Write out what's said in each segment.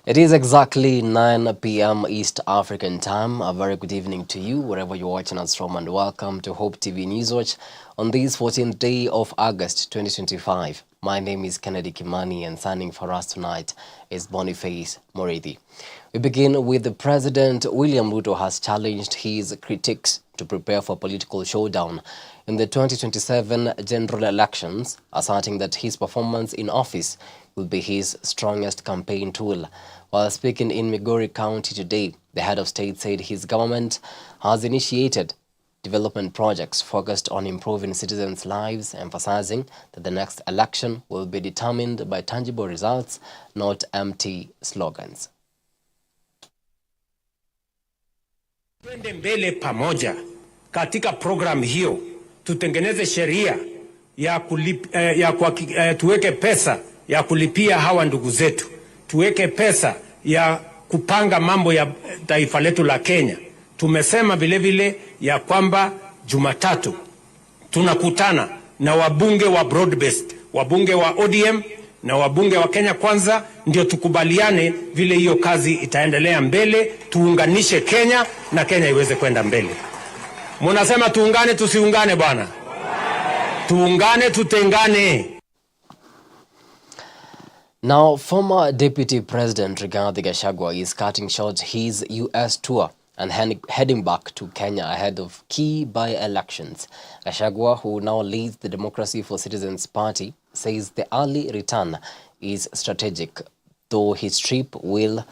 It is exactly 9 p.m. East African time. A very good evening to you, wherever you're watching us from, and welcome to Hope TV Newswatch on this 14th day of August 2025. My name is Kenedy Kimani, and signing for us tonight is Boniface Moridi. We begin with the President William Ruto has challenged his critics to prepare for political showdown in the 2027 general elections, asserting that his performance in office will be his strongest campaign tool. While speaking in Migori County today, the head of state said his government has initiated development projects focused on improving citizens' lives, emphasizing that the next election will be determined by tangible results, not empty slogans. Twende mbele pamoja katika program hiyo, tutengeneze sheria tuweke pesa ya kulipia hawa ndugu zetu, tuweke pesa ya kupanga mambo ya taifa letu la Kenya. Tumesema vile vile ya kwamba Jumatatu tunakutana na wabunge wa broad-based, wabunge wa ODM na wabunge wa Kenya Kwanza, ndio tukubaliane vile hiyo kazi itaendelea mbele, tuunganishe Kenya na Kenya iweze kwenda mbele. Munasema tuungane tusiungane bwana? Tuungane tutengane. Now, former Deputy President Rigathi Gachagua is cutting short his U.S. tour and heading back to Kenya ahead of key by-elections. Gachagua, who now leads the Democracy for Citizens Party, says the early return is strategic, though his trip will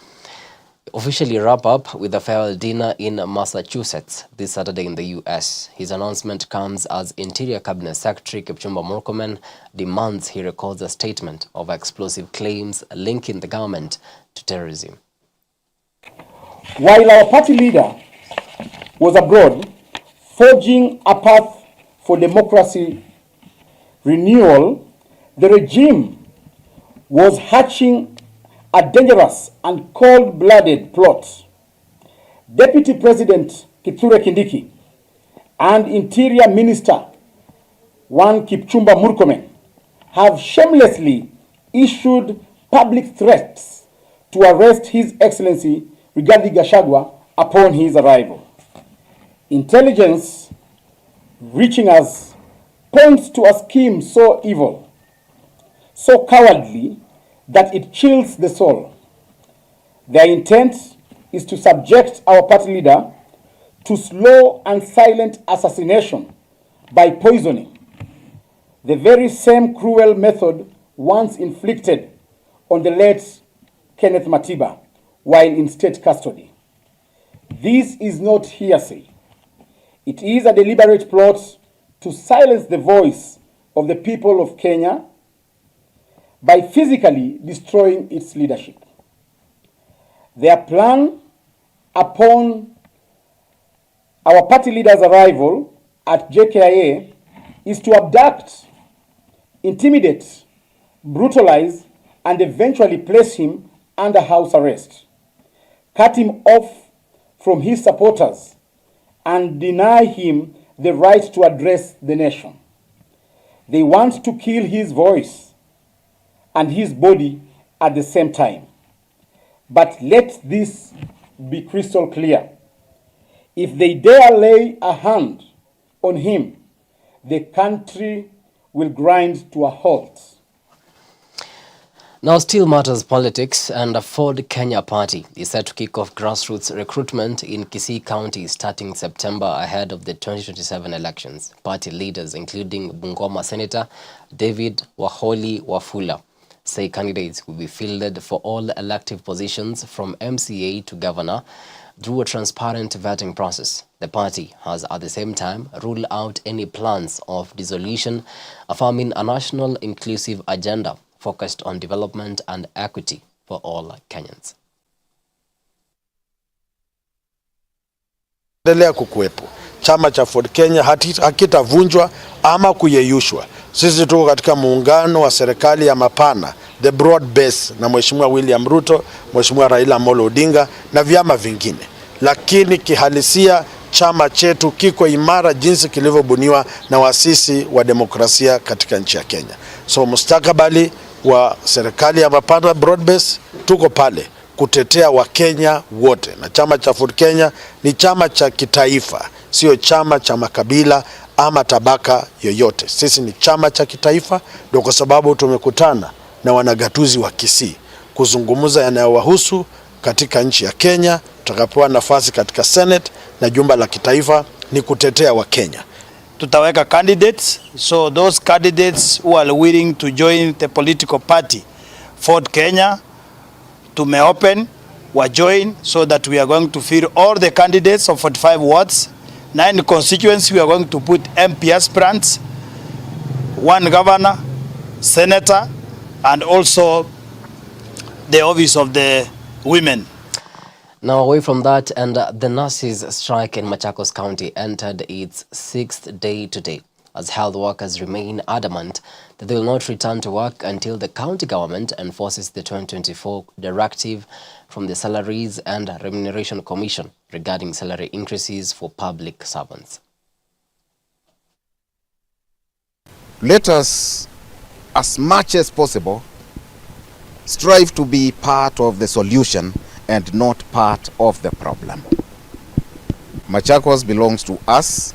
officially wrap up with a farewell dinner in Massachusetts this Saturday in the U.S. His announcement comes as Interior Cabinet Secretary Kipchumba Murkomen demands he records a statement of explosive claims linking the government to terrorism. While our party leader was abroad, forging a path for democracy renewal, the regime was hatching a dangerous and cold-blooded plot. Deputy President Kithure Kindiki and Interior Minister Kipchumba Murkomen have shamelessly issued public threats to arrest His Excellency Rigathi Gachagua upon his arrival. Intelligence reaching us points to a scheme so evil, so cowardly, that it chills the soul. Their intent is to subject our party leader to slow and silent assassination by poisoning, the very same cruel method once inflicted on the late Kenneth Matiba while in state custody. This is not hearsay. It is a deliberate plot to silence the voice of the people of Kenya by physically destroying its leadership. Their plan upon our party leader's arrival at JKIA is to abduct, intimidate, brutalize, and eventually place him under house arrest, cut him off from his supporters and deny him the right to address the nation. They want to kill his voice and his body at the same time. But let this be crystal clear. If they dare lay a hand on him, the country will grind to a halt. Now, still matters politics, and a Ford Kenya party is set to kick off grassroots recruitment in Kisii County starting September ahead of the 2027 elections. Party leaders, including Bungoma Senator David Waholi Wafula, say candidates will be fielded for all elective positions from MCA to governor through a transparent vetting process. The party has at the same time ruled out any plans of dissolution, affirming a national inclusive agenda focused on development and equity for all Kenyans. Endelea kukuwepo. Chama cha Ford Kenya hakitavunjwa ama kuyeyushwa. Sisi tuko katika muungano wa serikali ya mapana, the broad base, na Mheshimiwa William Ruto, Mheshimiwa Raila Amolo Odinga na vyama vingine. Lakini kihalisia chama chetu kiko imara jinsi kilivyobuniwa na waasisi wa demokrasia katika nchi ya Kenya. So mustakabali wa serikali ya mapana broad base, tuko pale kutetea Wakenya wote, na chama cha Ford Kenya ni chama cha kitaifa, sio chama cha makabila ama tabaka yoyote. Sisi ni chama cha kitaifa, ndio kwa sababu tumekutana na wanagatuzi wa Kisii kuzungumza yanayowahusu katika nchi ya Kenya. Tutakapoa nafasi katika Senate na jumba la kitaifa ni kutetea Wakenya. Tutaweka candidates, so those candidates who are willing to join the political party Ford Kenya, tumeopen wa join, so that we are going to fill all the candidates of 45 wards, 9 constituencies. We are going to put MP aspirants, 1 governor, senator, and also the office of the women. Now, away from that, and the nurses' strike in Machakos County entered its 6th day today, as health workers remain adamant that they will not return to work until the county government enforces the 2024 directive from the Salaries and Remuneration Commission regarding salary increases for public servants. Let us, as much as possible, strive to be part of the solution and not part of the problem. Machakos belongs to us.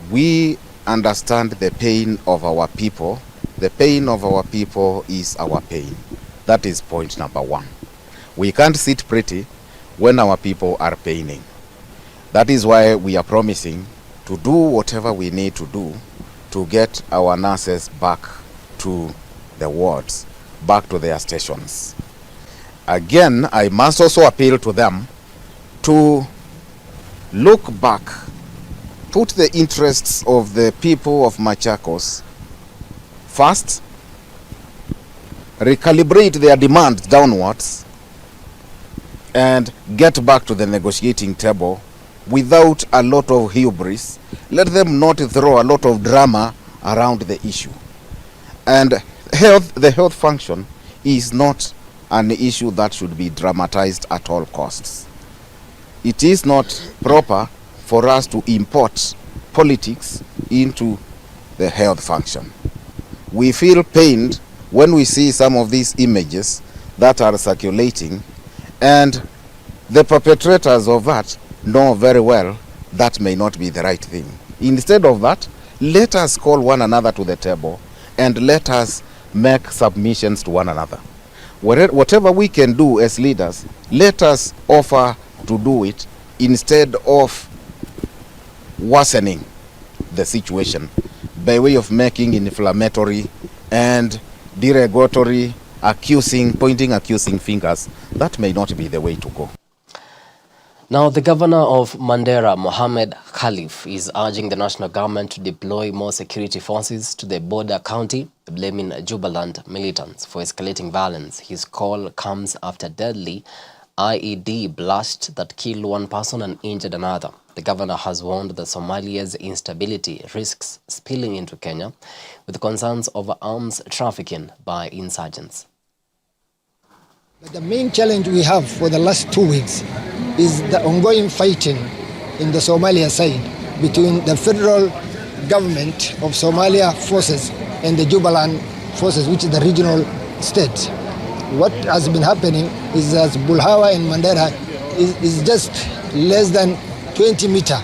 We understand the pain of our people. The pain of our people is our pain. That is point number 1. We can't sit pretty when our people are paining. That is why we are promising to do whatever we need to do to get our nurses back to the wards, back to their stations. Again, I must also appeal to them to look back, put the interests of the people of Machakos first, recalibrate their demands downwards, and get back to the negotiating table without a lot of hubris. Let them not throw a lot of drama around the issue. And the health function is not an issue that should be dramatized at all costs. It is not proper for us to import politics into the health function. We feel pained when we see some of these images that are circulating, and the perpetrators of that know very well that may not be the right thing. Instead of that, let us call one another to the table and let us make submissions to one another. Whatever we can do as leaders, let us offer to do it instead of worsening the situation by way of making inflammatory and derogatory pointing accusing fingers. That may not be the way to go. Now, the governor of Mandera, Mohammed Khalif, is urging the national government to deploy more security forces to the border county, blaming Jubaland militants for escalating violence. His call comes after deadly IED blast that killed 1 person and injured another. The governor has warned that Somalia's instability risks spilling into Kenya, with concerns over arms trafficking by insurgents. The main challenge we have for the last 2 weeks is the ongoing fighting in the Somalia side between the federal government of Somalia forces and the Jubaland forces, which is the regional state. What has been happening is that Bulhawa and Mandera is just less than 20 meters.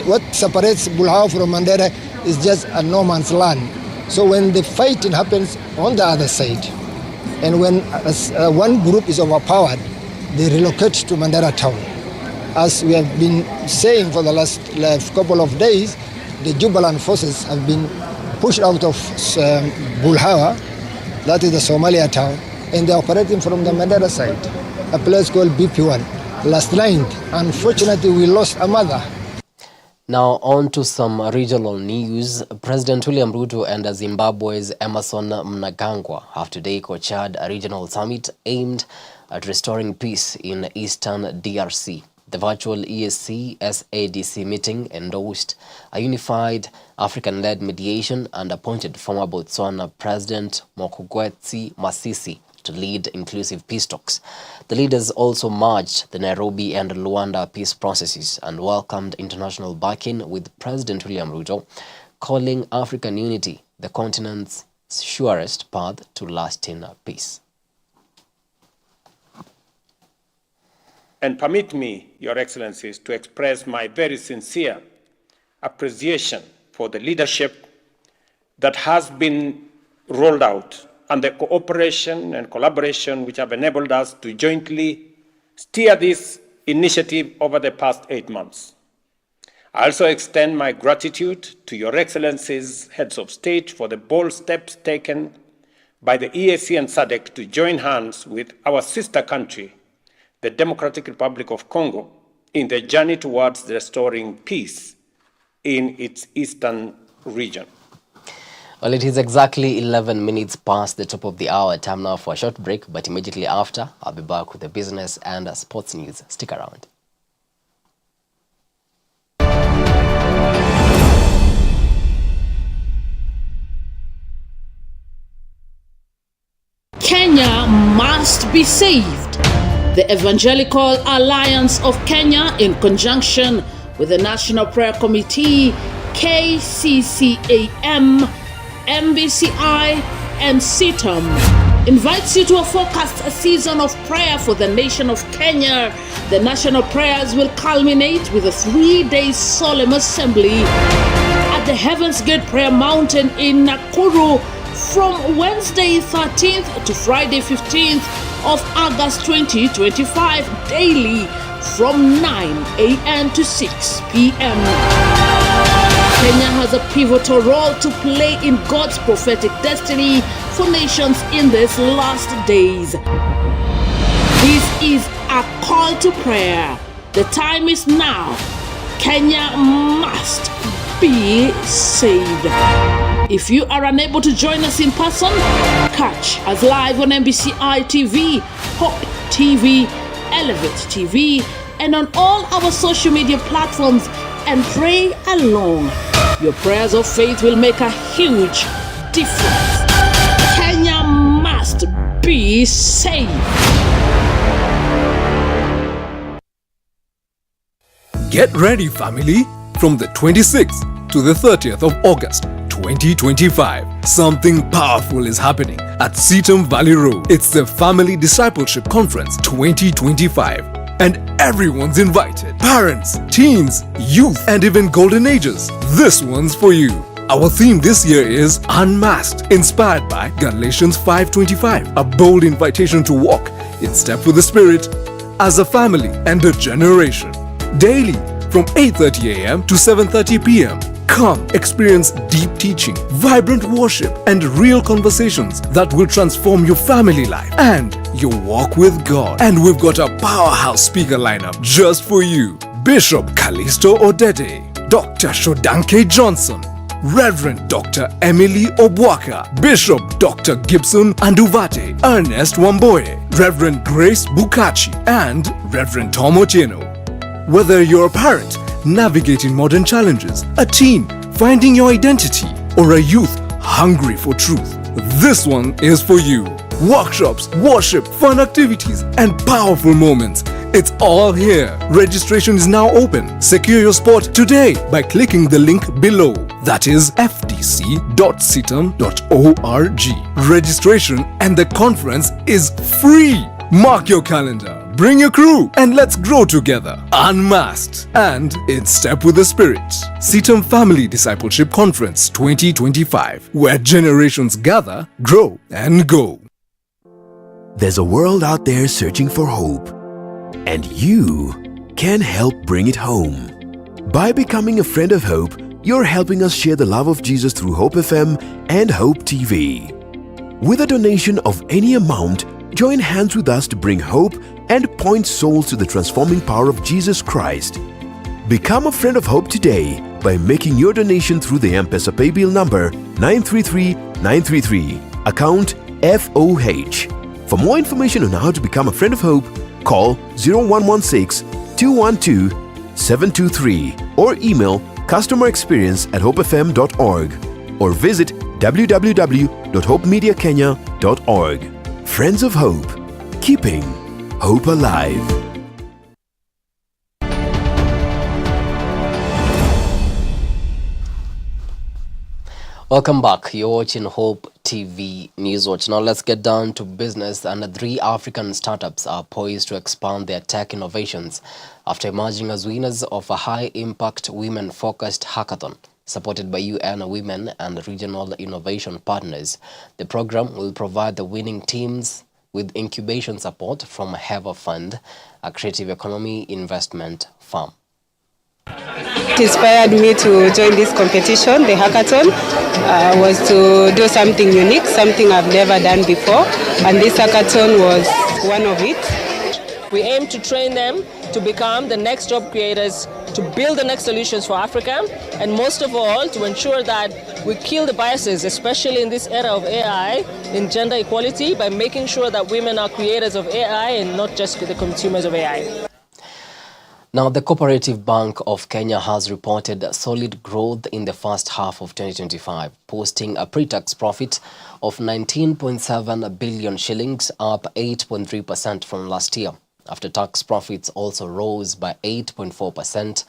What separates Bulhawa from Mandera is just a no man's land. So when the fighting happens on the other side, and when one group is overpowered, they relocate to Mandera town. As we have been saying for the last couple of days, the Jubaland forces have been pushed out of Bulhawa, that is the Somalia town, and they're operating from the Mandera side, a place called BP1. Last night, unfortunately, we lost a mother. Now on to some regional news. President William Ruto and Zimbabwe's Emmerson Mnangagwa have today co-chaired a regional summit aimed at restoring peace in eastern DRC. The virtual EAC SADC meeting endorsed a unified African-led mediation and appointed former Botswana President Mokgweetsi Masisi to lead inclusive peace talks. The leaders also merged the Nairobi and Luanda peace processes and welcomed international backing, with President William Ruto calling African unity the continent's surest path to lasting peace. And permit me, Your Excellencies, to express my very sincere appreciation for the leadership that has been rolled out and the cooperation and collaboration which have enabled us to jointly steer this initiative over the past 8 months. I also extend my gratitude to Your Excellencies, heads of state, for the bold steps taken by the EAC and SADC to join hands with our sister country, the Democratic Republic of Congo, in the journey towards restoring peace in its eastern region. Well, it is exactly 11 minutes past the top of the hour. Time now for a short break, but immediately after, I'll be back with the business and sports news. Stick around. Kenya must be saved. The Evangelical Alliance of Kenya, in conjunction with the National Prayer Committee, KCCAM, MBCI, and CITAM, invites you to a forecast season of prayer for the nation of Kenya. The national prayers will culminate with a 3-day solemn assembly at the Heaven's Gate Prayer Mountain in Nakuru from Wednesday 13th to Friday 15th of August 2025, daily from 9 a.m. to 6 p.m. Kenya has a pivotal role to play in God's prophetic destiny for nations in these last days. This is a call to prayer. The time is now. Kenya must be saved. If you are unable to join us in person, catch us live on MBCI TV, Hope TV, Elevate TV, and on all our social media platforms, and pray along. Your prayers of faith will make a huge difference. Kenya must be saved. Get ready, family. From the 26th to the 30th of August 2025, something powerful is happening at Seaton Valley Road. It's the Family Discipleship Conference 2025. And everyone's invited. Parents, teens, youth, and even golden ages. This one's for you. Our theme this year is Unmasked, inspired by Galatians 5:25, a bold invitation to walk in step with the Spirit as a family and a generation. Daily from 8:30 a.m. to 7:30 p.m. Come experience deep teaching, vibrant worship, and real conversations that will transform your family life and your walk with God. And we've got a powerhouse speaker lineup just for you. Bishop Callisto Odede, Dr. Shodanke Johnson, Reverend Dr. Emily Obwaka, Bishop Dr. Gibson Anduvate, Ernest Wamboye, Reverend Grace Bukachi, and Reverend Tom Otieno. Whether you're a parent navigating modern challenges, a teen finding your identity, or a youth hungry for truth, this one is for you. Workshops, worship, fun activities, and powerful moments. It's all here. Registration is now open. Secure your spot today by clicking the link below. That is ftc.sitam.org. Registration and the conference is free. Mark your calendar. Bring your crew and let's grow together, unmasked and in step with the spirit. Sitam Family Discipleship Conference 2025, where generations gather, grow and go. There's a world out there searching for hope, and you can help bring it home. By becoming a friend of Hope, you're helping us share the love of Jesus through Hope FM and Hope TV. With a donation of any amount, join hands with us to bring hope and point souls to the transforming power of Jesus Christ. Become a friend of Hope today by making your donation through the M-Pesa paybill number 933933, account FOH. For more information on how to become a friend of Hope, call 0116-212-723 or email customerexperience@hopefm.org or visit www.hopemediakenya.org. Friends of Hope, keeping hope alive. Welcome back. You're watching Hope TV Newswatch. Now let's get down to business. And 3 African startups are poised to expand their tech innovations after emerging as winners of a high-impact women-focused hackathon supported by UN Women and regional innovation partners. The program will provide the winning teams with incubation support from Hever Fund, a creative economy investment firm. It inspired me to join this competition. The hackathon was to do something unique, something I've never done before, and this hackathon was one of it. We aim to train them to become the next job creators, to build the next solutions for Africa, and most of all, to ensure that we kill the biases, especially in this era of AI, in gender equality, by making sure that women are creators of AI and not just the consumers of AI. Now, the Cooperative Bank of Kenya has reported solid growth in the first half of 2025, posting a pre-tax profit of 19.7 billion shillings, up 8.3% from last year. After-tax profits also rose by 8.4%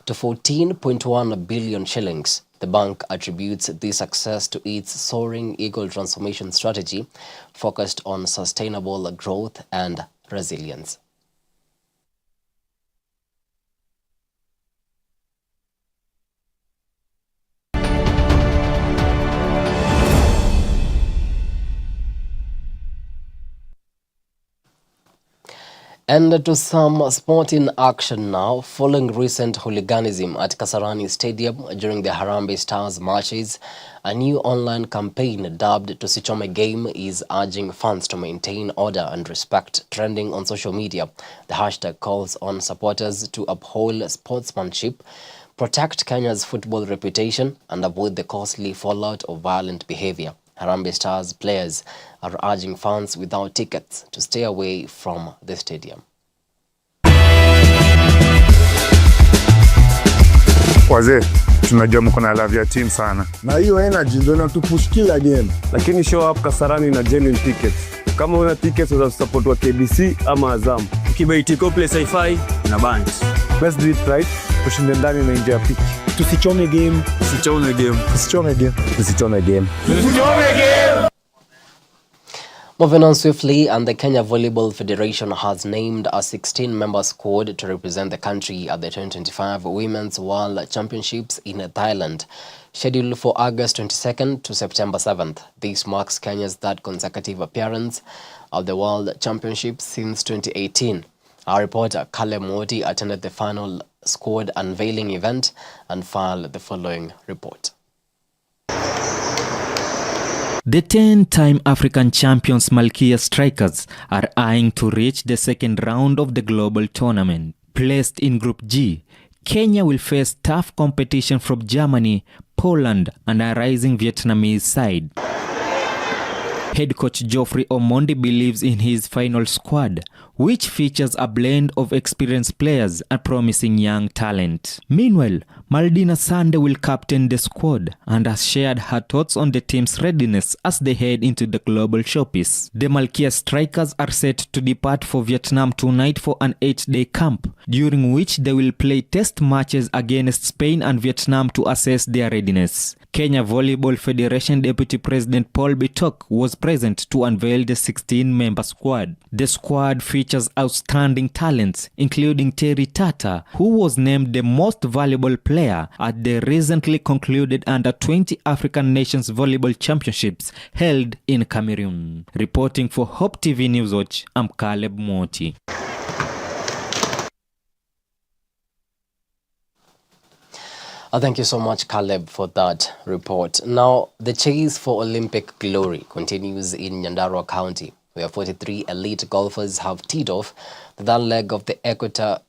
to 14.1 billion shillings. The bank attributes this success to its Soaring Eagle transformation strategy, focused on sustainable growth and resilience. And to some sporting action now, following recent hooliganism at Kasarani Stadium during the Harambee Stars matches, a new online campaign dubbed Tusichome Game is urging fans to maintain order and respect, trending on social media. The hashtag calls on supporters to uphold sportsmanship, protect Kenya's football reputation, and avoid the costly fallout of violent behavior. Harambee Stars players are urging fans without tickets to stay away from the stadium. Wazee, tunajua mko na love ya team sana. Na hiyo energy ndio inatupush kila game. Lakini show up Kasarani na genuine tickets. Kama una tickets unaweza support wa KBC ama Azam. Ukibaiti complex hi-fi na band. Let's do it right. Tushinde ndani na nje ya pitch. Tusichome game. Tusichome game. Tusichome game. Tusichome game. Tusichome game. Moving on swiftly, and the Kenya Volleyball Federation has named a 16-member squad to represent the country at the 2025 Women's World Championships in Thailand, scheduled for August 22nd to September 7th. This marks Kenya's third consecutive appearance at the World Championships since 2018. Our reporter, Kale Moti, attended the final squad unveiling event and filed the following report. The 10-time African champions Malkia Strikers are eyeing to reach the second round of the global tournament. Placed in Group G, Kenya will face tough competition from Germany, Poland, and a rising Vietnamese side. Head coach Geoffrey Omondi believes in his final squad, which features a blend of experienced players and promising young talent. Meanwhile, Maldina Sande will captain the squad and has shared her thoughts on the team's readiness as they head into the global showpiece. The Malkia strikers are set to depart for Vietnam tonight for an 8-day camp, during which they will play test matches against Spain and Vietnam to assess their readiness. Kenya Volleyball Federation Deputy President Paul Bitok was present to unveil the 16-member squad. The squad features outstanding talents, including Terry Tata, who was named the most valuable player at the recently concluded Under-20 African Nations Volleyball Championships held in Cameroon. Reporting for Hope TV Newswatch, I'm Caleb Moti. Thank you so much, Caleb, for that report. Now, the chase for Olympic glory continues in Nyandarua County, where 43 elite golfers have teed off the third leg of the Equator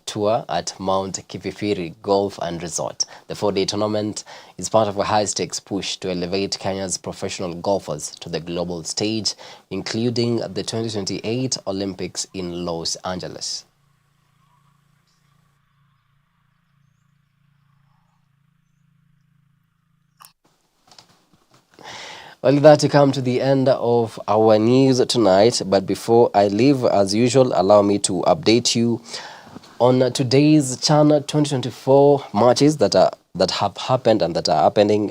Tour at Mount Kipipiri Golf and Resort. The 4-day tournament is part of a high-stakes push to elevate Kenya's professional golfers to the global stage, including the 2028 Olympics in Los Angeles. Well, that come to the end of our news tonight. But before I leave, as usual, allow me to update you on today's CHAN 2024 matches that have happened and that are happening.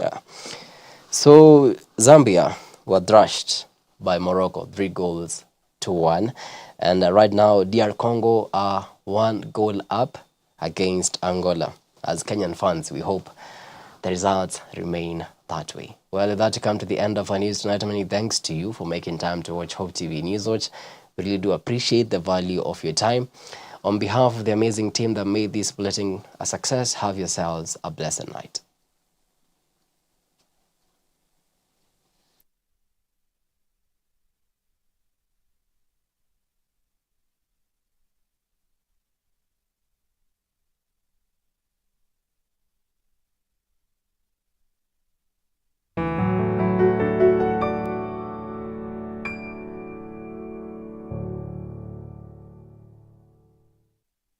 So Zambia were thrashed by Morocco 3-1, and right now DR Congo are 1 goal up against Angola. As Kenyan fans, we hope the results remain that way. Well, that to come to the end of our news tonight. Many thanks to you for making time to watch Hope TV Newswatch. We really do appreciate the value of your time. On behalf of the amazing team that made this bulletin a success, have yourselves a blessed night.